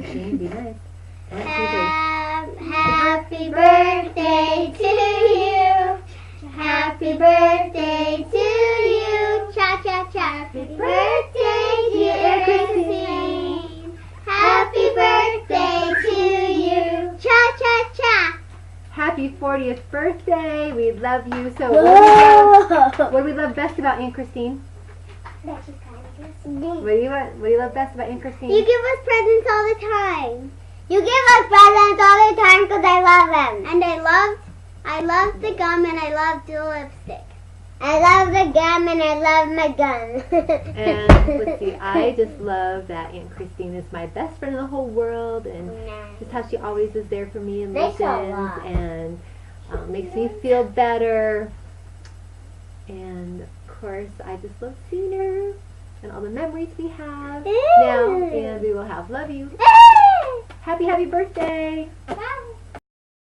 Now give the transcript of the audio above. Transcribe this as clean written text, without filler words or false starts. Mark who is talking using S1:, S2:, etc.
S1: Okay, be nice.
S2: Happy birthday to you. Happy birthday to you. Cha cha cha. Happy birthday, dear Christine. Happy birthday to you. Cha cha cha.
S1: Happy 40th birthday. We love you. So what do we love best about Aunt Christine?
S2: That she's kind of
S1: What do you love best about Aunt Christine?
S2: You give us presents all the time. You give us presents all the time because I love them. And I loved the gum and I loved the lipstick. I love the gum and I love my gun.
S1: And let's see, I just love that Aunt Christine is my best friend in the whole world, and just how she always is there for me and listens and makes me feel better. And of course, I just love seeing her and all the memories we have now, and we will have love you. Happy birthday!